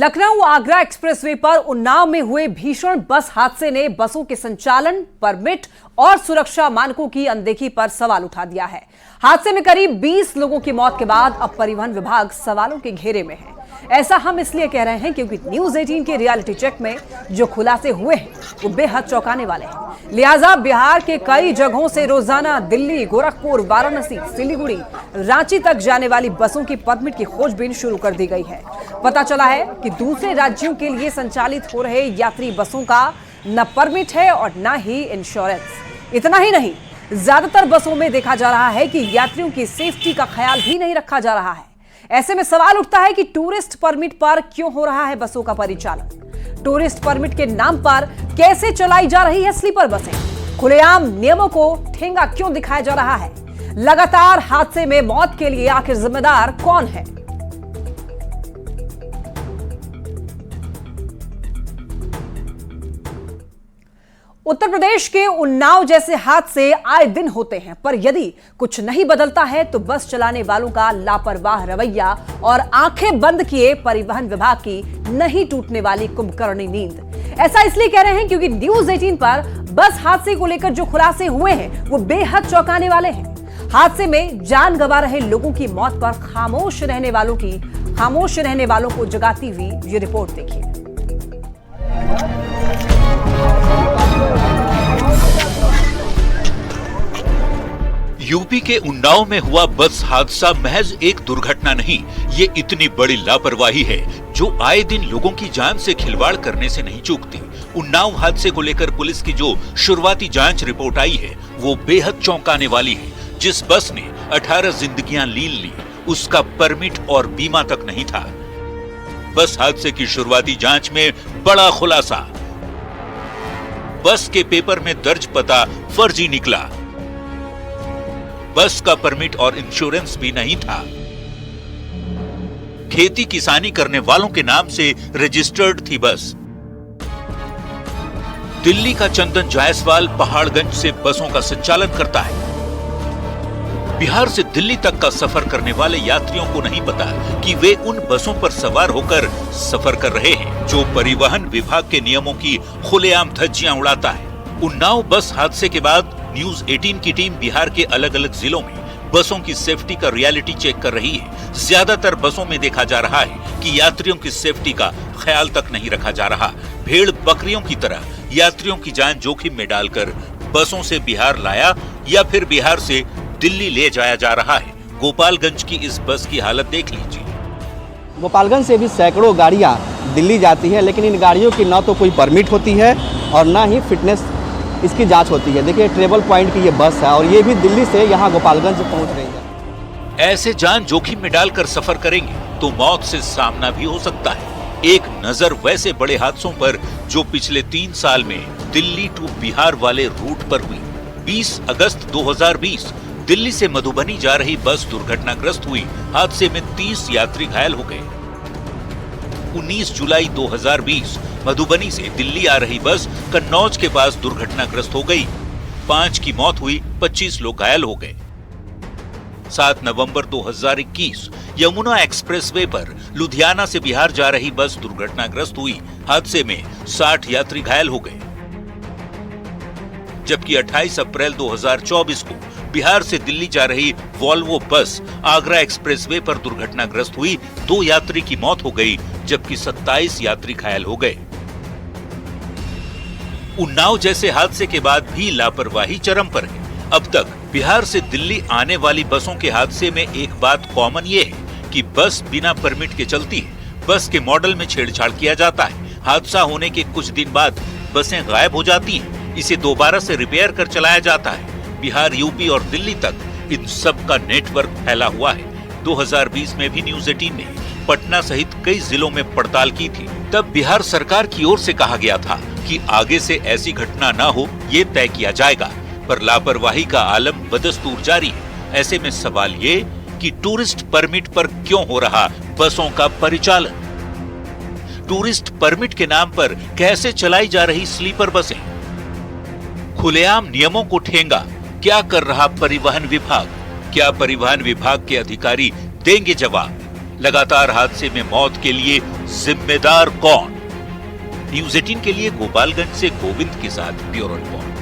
Lucknow Agra expressway पर उन्नाव में हुए भीषण बस हादसे ने बसों के संचालन, परमिट और सुरक्षा मानकों की अनदेखी पर सवाल उठा दिया है। हादसे में करीब 20 लोगों की मौत के बाद अब परिवहन विभाग सवालों के घेरे में है। ऐसा हम इसलिए कह रहे हैं क्योंकि न्यूज 18 के रियलिटी चेक में जो खुलासे हुए हैं वो बेहद चौंकाने वाले हैं। लिहाजा बिहार के कई जगहों से रोजाना दिल्ली, गोरखपुर, वाराणसी, सिलीगुड़ी, रांची तक जाने वाली बसों की परमिट की खोजबीन शुरू कर दी गई है। पता चला है कि दूसरे राज्यों के लिए संचालित हो रहे यात्री बसों का न परमिट है और न ही इंश्योरेंस। इतना ही नहीं, ज्यादातर बसों में देखा जा रहा है कि यात्रियों की सेफ्टी का ख्याल भी नहीं रखा जा रहा है। ऐसे में सवाल उठता है कि टूरिस्ट परमिट पर क्यों हो रहा है बसों का परिचालन? टूरिस्ट परमिट के नाम पर कैसे चलाई जा रही है स्लीपर बसें? खुलेआम नियमों को ठेंगा क्यों दिखाया जा रहा है? लगातार हादसे में मौत के लिए आखिर जिम्मेदार कौन है? उत्तर प्रदेश के उन्नाव जैसे हादसे आए दिन होते हैं, पर यदि कुछ नहीं बदलता है तो बस चलाने वालों का लापरवाह रवैया और आंखें बंद किए परिवहन विभाग की नहीं टूटने वाली कुंभकर्णी नींद। ऐसा इसलिए कह रहे हैं क्योंकि न्यूज 18 पर बस हादसे को लेकर जो खुलासे हुए हैं वो बेहद चौंकाने वाले हैं। हादसे में जान गंवा रहे लोगों की मौत पर खामोश रहने वालों को जगाती हुई ये रिपोर्ट देखिए। यूपी के उन्नाव में हुआ बस हादसा महज एक दुर्घटना नहीं, ये इतनी बड़ी लापरवाही है जो आए दिन लोगों की जान से खिलवाड़ करने से नहीं चूकती। उन्नाव हादसे को लेकर पुलिस की जो शुरुआती जांच रिपोर्ट आई है वो बेहद चौंकाने वाली है। जिस बस ने 18 जिंदगियां लीन ली उसका परमिट और बीमा तक नहीं था। बस हादसे की शुरुआती जांच में बड़ा खुलासा, बस के पेपर में दर्ज पता फर्जी निकला, बस का परमिट और इंश्योरेंस भी नहीं था, खेती किसानी करने वालों के नाम से रजिस्टर्ड थी बस। दिल्ली का चंदन जायसवाल पहाड़गंज से बसों का संचालन करता है। बिहार से दिल्ली तक का सफर करने वाले यात्रियों को नहीं पता कि वे उन बसों पर सवार होकर सफर कर रहे हैं जो परिवहन विभाग के नियमों की खुलेआम धज्जियां उड़ाता है। उन्नाव बस हादसे के बाद न्यूज 18 की टीम बिहार के अलग अलग जिलों में बसों की सेफ्टी का रियलिटी चेक कर रही है। ज्यादातर बसों में देखा जा रहा है कि यात्रियों की सेफ्टी का ख्याल तक नहीं रखा जा रहा। भेड़ बकरियों की तरह यात्रियों की जान जोखिम में डालकर बसों से बिहार लाया या फिर बिहार से दिल्ली ले जाया जा रहा है। गोपालगंज की इस बस की हालत देख लीजिए। गोपालगंज से भी सैकड़ों गाड़ियां दिल्ली जाती है, लेकिन इन गाड़ियों की न तो कोई परमिट होती है और न ही फिटनेस इसकी जांच होती है। देखिए ट्रेवल पॉइंट की ये बस है और ये भी दिल्ली से यहाँ गोपालगंज पहुँच रही है। ऐसे जान जोखिम में डालकर सफर करेंगे तो मौत से सामना भी हो सकता है। एक नजर वैसे बड़े हादसों पर जो पिछले 3 साल में दिल्ली टू बिहार वाले रूट पर हुई। 20 अगस्त 2020 दिल्ली से मधुबनी जा रही बस दुर्घटनाग्रस्त हुई। हादसे में 30 यात्री घायल हो गए। 19 जुलाई 2020 मधुबनी से दिल्ली आ रही बस कन्नौज के पास दुर्घटनाग्रस्त हो गई। 5 की मौत हुई, 25 लोग घायल हो गए। 7 नवंबर 2021 यमुना एक्सप्रेसवे पर लुधियाना से बिहार जा रही बस दुर्घटनाग्रस्त हुई। हादसे में 60 यात्री घायल हो गए। जबकि 28 अप्रैल 2024 को बिहार से दिल्ली जा रही वॉल्वो बस आगरा एक्सप्रेसवे पर दुर्घटनाग्रस्त हुई। 2 यात्री की मौत हो गई जबकि 27 यात्री घायल हो गए। उन्नाव जैसे हादसे के बाद भी लापरवाही चरम पर है। अब तक बिहार से दिल्ली आने वाली बसों के हादसे में एक बात कॉमन ये है कि बस बिना परमिट के चलती है। बस के मॉडल में छेड़छाड़ किया जाता है। हादसा होने के कुछ दिन बाद बसें गायब हो जाती हैं। इसे दोबारा से रिपेयर कर चलाया जाता है। बिहार, यूपी और दिल्ली तक इन सब का नेटवर्क फैला हुआ है। 2020 में भी न्यूज 18 ने पटना सहित कई जिलों में पड़ताल की थी। तब बिहार सरकार की ओर से कहा गया था कि आगे से ऐसी घटना ना हो ये तय किया जाएगा, पर लापरवाही का आलम बदस्तूर जारी है। ऐसे में सवाल ये कि टूरिस्ट परमिट पर क्यों हो रहा बसों का परिचालन? टूरिस्ट परमिट के नाम पर कैसे चलाई जा रही स्लीपर बसें? खुलेआम नियमों को ठेंगा क्या कर रहा परिवहन विभाग? क्या परिवहन विभाग के अधिकारी देंगे जवाब? लगातार हादसे में मौत के लिए जिम्मेदार कौन? न्यूज 18 के लिए गोपालगंज से गोविंद के साथ ब्यूरो रिपोर्ट।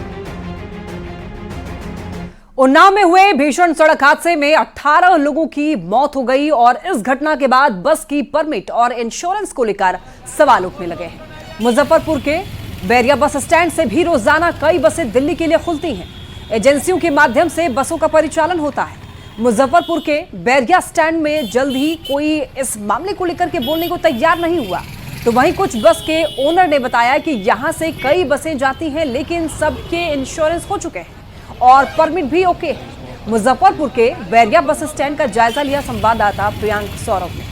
उन्नाव में हुए भीषण सड़क हादसे में 18 लोगों की मौत हो गई और इस घटना के बाद बस की परमिट और इंश्योरेंस को लेकर सवाल उठने लगे हैं। मुजफ्फरपुर के बैरिया बस स्टैंड से भी रोजाना कई बसें दिल्ली के लिए खुलती हैं। एजेंसियों के माध्यम से बसों का परिचालन होता है। मुजफ्फरपुर के बैरिया स्टैंड में जल्द ही कोई इस मामले को लेकर के बोलने को तैयार नहीं हुआ, तो वहीं कुछ बस के ओनर ने बताया कि यहां से कई बसें जाती हैं लेकिन सबके इंश्योरेंस हो चुके हैं और परमिट भी ओके है। मुजफ्फरपुर के बैरिया बस स्टैंड का जायजा लिया संवाददाता प्रियांक सौरभ ने।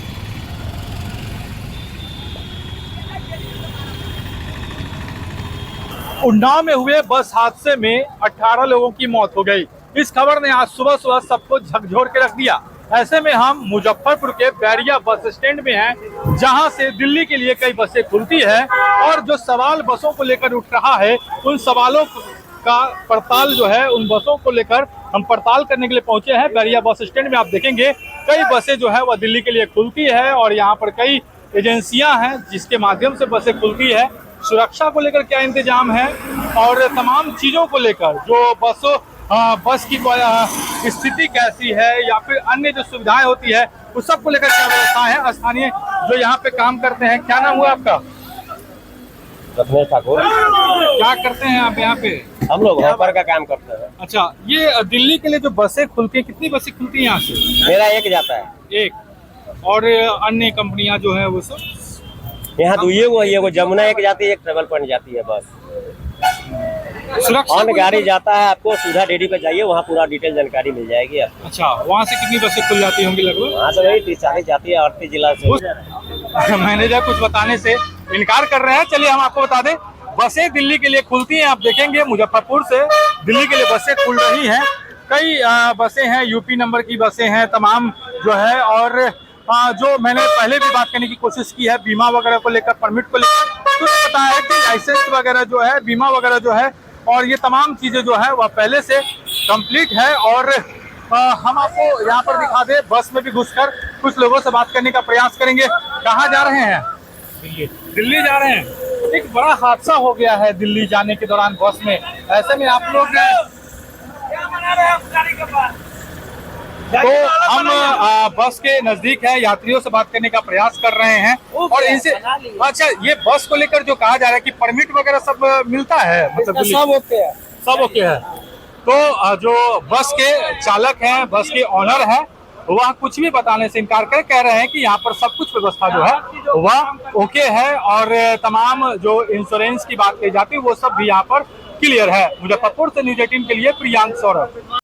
उन्नाव में हुए बस हादसे में 18 लोगों की मौत हो गई। इस खबर ने आज सुबह सुबह सबको झकझोर के रख दिया। ऐसे में हम मुजफ्फरपुर के बैरिया बस स्टैंड में हैं, जहां से दिल्ली के लिए कई बसें खुलती है और जो सवाल बसों को लेकर उठ रहा है, उन सवालों का पड़ताल जो है, उन बसों को लेकर हम पड़ताल करने के लिए पहुंचे हैं। बैरिया बस स्टैंड में आप देखेंगे कई बसें जो है वह दिल्ली के लिए खुलती है और यहाँ पर कई एजेंसियां हैं जिसके माध्यम से बसें खुलती है। सुरक्षा को लेकर क्या इंतजाम है और तमाम चीजों को लेकर जो बस की स्थिति कैसी है या फिर अन्य जो सुविधाएं होती है उस सब को लेकर क्या व्यवस्था है। स्थानीय जो यहाँ पे काम करते हैं, क्या नाम हुआ आपका? ठाकुर। क्या करते हैं आप यहाँ पे? हम लोग हॉपर का काम करते हैं। अच्छा, ये दिल्ली के लिए जो बसें खुलती है, कितनी बसें खुलती है यहाँ से? मेरा एक जाता है। एक। और अन्य कंपनियां जो है वो सब यहाँ ये जमुना एक जाती है, एक ट्रेवल पॉइंट जाती है बस। सुरक्षा गाड़ी जाता है, आपको सीधा डेरी पे जाइए, वहाँ पूरा डिटेल जानकारी मिल जाएगी आपको। अच्छा, वहाँ से कितनी बसें खुल जाती होंगी लगभग? वहाँ से वही 30-40 जाती है 38 जिला से। मैनेजर कुछ बताने से इनकार कर रहे हैं। चलिए हम आपको बता दें, बसें दिल्ली के लिए खुलती हैं। आप देखेंगे मुजफ्फरपुर से दिल्ली के लिए बसें खुल रही हैं। कई बसें हैं, यूपी नंबर की बसें हैं तमाम जो है। और जो मैंने पहले भी बात करने की कोशिश की है बीमा वगैरह को लेकर, परमिट को लेकर, कुछ पता है कि लाइसेंस वगैरह जो है, बीमा वगैरह जो है और ये तमाम चीजें जो है वह पहले से कंप्लीट है। और हम आपको यहाँ पर दिखा दें, बस में भी घुसकर कुछ लोगों से बात करने का प्रयास करेंगे। कहाँ जा रहे हैं? दिल्ली जा रहे हैं। एक बड़ा हादसा हो गया है दिल्ली जाने के दौरान बस में। ऐसे में आप लोग तो हम बस के नजदीक है, यात्रियों से बात करने का प्रयास कर रहे हैं और इनसे अच्छा, ये बस को लेकर जो कहा जा रहा है कि परमिट वगैरह सब मिलता है, मतलब सब ओके है, सब ओके है। तो जो बस के चालक हैं, बस के ऑनर हैं, वह कुछ भी बताने से इनकार कर कह रहे हैं कि यहाँ पर सब कुछ व्यवस्था जो है वह ओके है और तमाम जो इंश्योरेंस की बात कही जाती है वो सब भी यहाँ पर क्लियर है। मुजफ्फरपुर से न्यूज 18 के लिए प्रियांक सौरभ।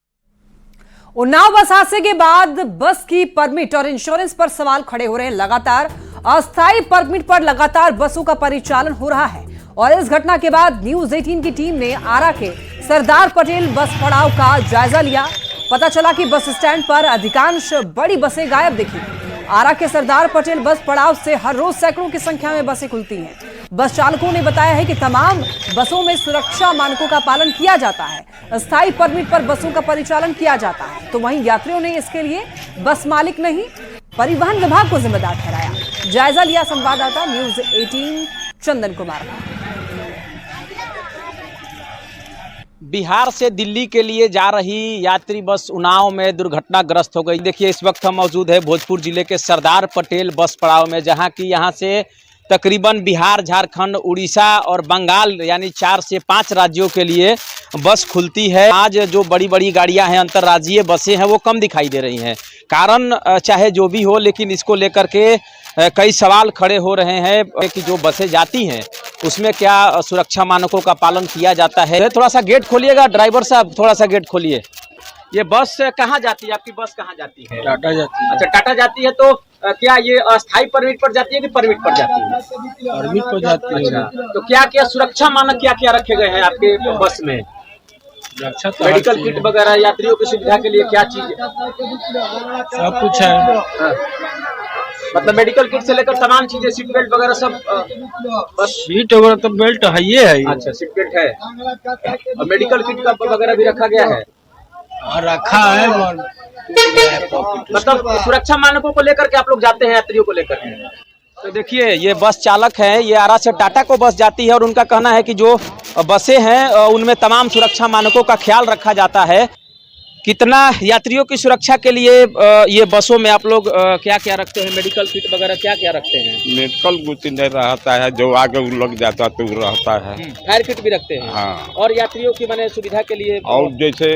उन्नाव बस हादसे के बाद बस की परमिट और इंश्योरेंस पर सवाल खड़े हो रहे हैं। लगातार अस्थायी परमिट पर लगातार बसों का परिचालन हो रहा है और इस घटना के बाद न्यूज 18 की टीम ने आरा के सरदार पटेल बस पड़ाव का जायजा लिया। पता चला कि बस स्टैंड पर अधिकांश बड़ी बसें गायब दिखी। आरा के सरदार पटेल बस पड़ाव से हर रोज सैकड़ों की संख्या में बसें खुलती हैं। बस चालकों ने बताया है कि तमाम बसों में सुरक्षा मानकों का पालन किया जाता है। अस्थायी परमिट पर बसों का परिचालन किया जाता है, तो वहीं यात्रियों ने इसके लिए बस मालिक नहीं परिवहन विभाग को जिम्मेदार ठहराया। जायजा लिया संवाददाता न्यूज 18 चंदन कुमार। बिहार से दिल्ली के लिए जा रही यात्री बस उन्नाव में दुर्घटनाग्रस्त हो गई। देखिए, इस वक्त हम मौजूद है भोजपुर जिले के सरदार पटेल बस पड़ाव में, जहां की यहां से तकरीबन बिहार, झारखंड, उड़ीसा और बंगाल यानी 4 से 5 राज्यों के लिए बस खुलती है। आज जो बड़ी बड़ी गाड़ियां हैं, अंतर्राज्यीय बसें हैं, वो कम दिखाई दे रही हैं। कारण चाहे जो भी हो, लेकिन इसको लेकर के कई सवाल खड़े हो रहे हैं कि जो बसें जाती हैं उसमें क्या सुरक्षा मानकों का पालन किया जाता है। थोड़ा सा गेट खोलिएगा ड्राइवर साहब, थोड़ा सा गेट खोलिए। ये बस कहाँ जाती है? आपकी बस कहाँ जाती है? टाटा जाती है। अच्छा, टाटा जाती है। तो क्या ये अस्थायी परमिट पर जाती है कि परमिट पर जाती है? परमिट पर जाती है। अच्छा, तो क्या क्या सुरक्षा मानक क्या क्या रखे गए हैं आपके बस में? मेडिकल किट वगैरह, यात्रियों की सुविधा के लिए क्या चीज? सब कुछ है। मतलब मेडिकल किट से लेकर तमाम चीजें, सीट बेल्ट वगैरह सब बस? सीट वगैरह तो बेल्ट है, ये है। अच्छा, सीट बेल्ट है और मेडिकल किट का वगैरह भी रखा गया है? रखा है। मतलब सुरक्षा मानकों को लेकर के आप लोग जाते हैं यात्रियों को लेकर? तो देखिए ये बस चालक हैं, ये आरा से टाटा को बस जाती है और उनका कहना है कि जो बसें हैं उनमें तमाम सुरक्षा मानकों का ख्याल रखा जाता है। कितना यात्रियों की सुरक्षा के लिए ये बसों में आप लोग क्या क्या रखते हैं, मेडिकल किट वगैरह क्या क्या रखते हैं? मेडिकल कुछ नहीं रहता है, जो आगे लग जाता तो वो रहता है। फायर किट भी रखते हैं। हाँ। और यात्रियों की मैंने सुविधा के लिए और जैसे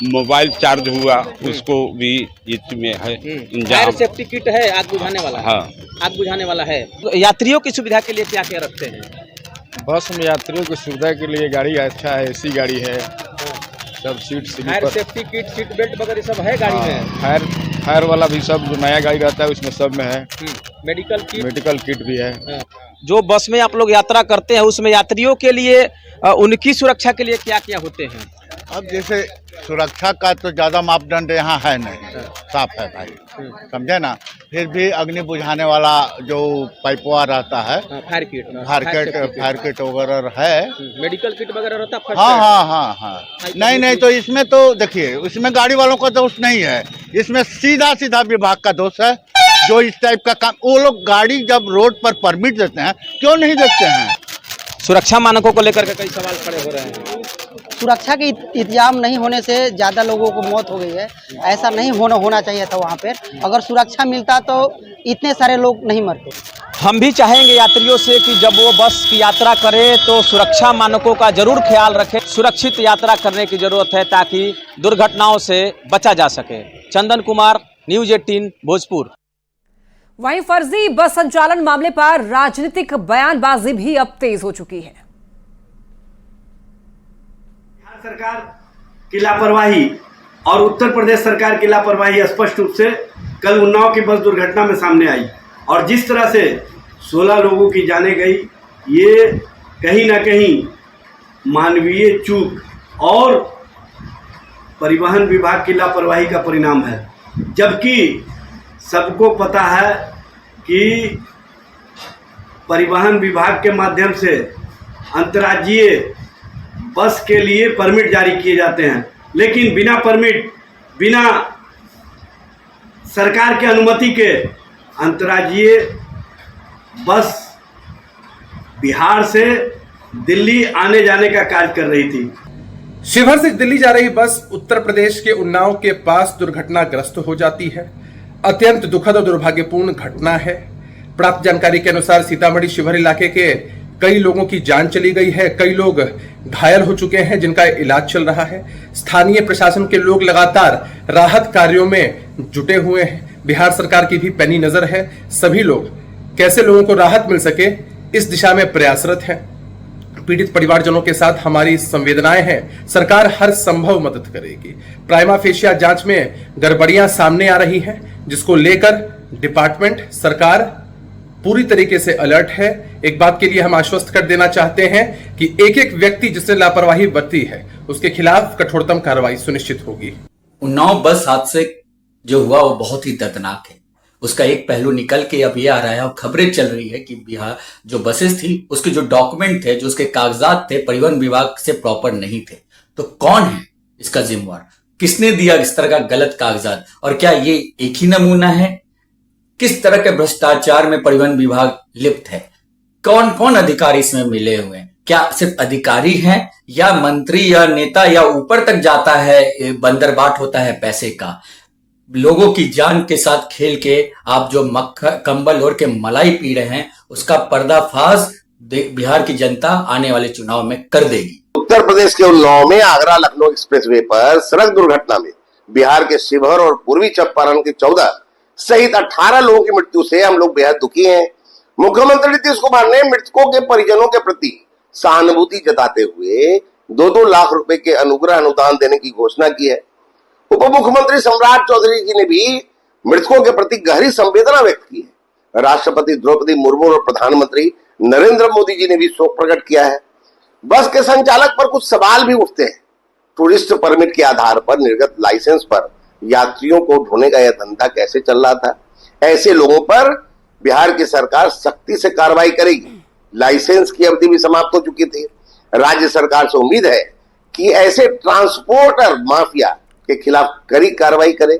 मोबाइल चार्ज हुआ उसको भी इसमें है फायर इंतजाम। सेफ्टी किट है, आग बुझाने वाला। हाँ। आग बुझाने वाला है। तो यात्रियों की सुविधा के लिए क्या क्या रखते हैं? बस में यात्रियों की सुविधा के लिए गाड़ी अच्छा है, एसी गाड़ी है, सब सीट फायर sleeper, safety kit, seat belt वगैरह सब है गाड़ी में। फायर वाला भी सब जो नया गाड़ी रहता है उसमें सब में है। मेडिकल किट, मेडिकल किट भी है। जो बस में आप लोग यात्रा करते हैं उसमें यात्रियों के लिए उनकी सुरक्षा के लिए क्या क्या होते हैं? अब जैसे सुरक्षा का तो ज़्यादा मापदंड यहाँ है नहीं, साफ है भाई, समझे ना। फिर भी अग्नि बुझाने वाला जो पाइपवा रहता है, फायर किट वगैरह है, मेडिकल किट वगैरह रहता है। हाँ। नहीं तो इसमें तो देखिए, इसमें गाड़ी वालों का दोष नहीं है, इसमें सीधा विभाग का दोष है। जो इस टाइप का काम, वो लोग गाड़ी जब रोड पर परमिट देते हैं क्यों नहीं देते हैं? सुरक्षा मानकों को लेकर के कई सवाल खड़े हो रहे हैं। सुरक्षा के इंतजाम नहीं होने से ज़्यादा लोगों को मौत हो गई है। ऐसा नहीं होना चाहिए था वहाँ पे। अगर सुरक्षा मिलता तो इतने सारे लोग नहीं मरते। हम भी चाहेंगे यात्रियों से कि जब वो बस की यात्रा करें तो सुरक्षा मानकों का जरूर ख्याल रखें। सुरक्षित यात्रा करने की जरूरत है ताकि दुर्घटनाओं से बचा जा सके। चंदन कुमार, न्यूज़ 18 भोजपुर। वहीं फर्जी बस संचालन मामले पर राजनीतिक बयानबाजी भी अब तेज हो चुकी है। बिहार सरकार की लापरवाही और उत्तर प्रदेश सरकार की लापरवाही स्पष्ट रूप से कल उन्नाव की बस दुर्घटना में सामने आई। और जिस तरह से 16 लोगों की जानें गई, ये कहीं ना कहीं मानवीय चूक और परिवहन विभाग की लापरवाही का परिणाम है। जबकि सबको पता है कि परिवहन विभाग के माध्यम से अंतर्राज्यीय बस के लिए परमिट जारी किए जाते हैं, लेकिन बिना परमिट, बिना सरकार के अनुमति के अंतर्राज्यीय बस बिहार से दिल्ली आने जाने का कार्य कर रही थी। शिवहर से दिल्ली जा रही बस उत्तर प्रदेश के उन्नाव के पास दुर्घटनाग्रस्त हो जाती है। अत्यंत दुखद और दुर्भाग्यपूर्ण घटना है। प्राप्त जानकारी के अनुसार सीतामढ़ी शिवहर इलाके के कई लोगों की जान चली गई है, कई लोग घायल हो चुके हैं जिनका इलाज चल रहा है। स्थानीय प्रशासन के लोग लगातार राहत कार्यों में जुटे हुए हैं। बिहार सरकार की भी पैनी नजर है। सभी लोग कैसे लोगों को राहत मिल सके इस दिशा में प्रयासरत हैं। पीड़ित परिवारजनों के साथ हमारी संवेदनाएं हैं। सरकार हर संभव मदद करेगी। प्राइमा फेशिया जांच में गड़बड़ियां सामने आ रही हैं, जिसको लेकर डिपार्टमेंट, सरकार पूरी तरीके से अलर्ट है। एक बात के लिए हम आश्वस्त कर देना चाहते हैं कि एक एक व्यक्ति जिसने लापरवाही बरती है उसके खिलाफ कठोरतम कार्रवाई सुनिश्चित होगी। उन्नाव बस हादसे जो हुआ वो बहुत ही दर्दनाक है। उसका एक पहलू निकल के अब ये आ रहा है और खबरें चल रही है कि बिहार जो बसेस थी उसके जो डॉक्यूमेंट थे, जो उसके कागजात थे, परिवहन विभाग से प्रॉपर नहीं थे। तो कौन है इसका जिम्मेवार? किसने दिया इस तरह का गलत कागजात? और क्या ये एक ही नमूना है? किस तरह के भ्रष्टाचार में परिवहन विभाग लिप्त है? कौन कौन अधिकारी इसमें मिले हुए हैं? क्या सिर्फ अधिकारी हैं या मंत्री या नेता या ऊपर तक जाता है, बंदरबाट होता है पैसे का? लोगों की जान के साथ खेल के आप जो कंबल ओढ़ के मलाई पी रहे हैं उसका पर्दाफाश बिहार की जनता आने वाले चुनाव में कर देगी। उत्तर प्रदेश के उन्नाव में आगरा लखनऊ एक्सप्रेसवे पर सड़क दुर्घटना में बिहार के शिवहर और पूर्वी चंपारण के 14 सहित 18 लोगों की मृत्यु से हम लोग बेहद दुखी हैं। मुख्यमंत्री नीतीश कुमार ने मृतकों के परिजनों के प्रति सहानुभूति जताते हुए 2-2 लाख रुपए के अनुग्रह अनुदान देने की घोषणा की है। उप मुख्यमंत्री सम्राट चौधरी जी ने भी मृतकों के प्रति गहरी संवेदना व्यक्त की है। राष्ट्रपति द्रौपदी मुर्मू और प्रधानमंत्री नरेंद्र मोदी जी ने भी शोक प्रकट किया है। बस के संचालक पर कुछ सवाल भी उठते हैं। टूरिस्ट परमिट के आधार पर निर्गत लाइसेंस पर यात्रियों को ढोने का यह धंधा कैसे चल रहा था? ऐसे लोगों पर बिहार की सरकार सख्ती से कार्रवाई करेगी। लाइसेंस की अवधि भी समाप्त हो चुकी थी। राज्य सरकार से उम्मीद है कि ऐसे ट्रांसपोर्टर माफिया के खिलाफ कड़ी कार्रवाई करे।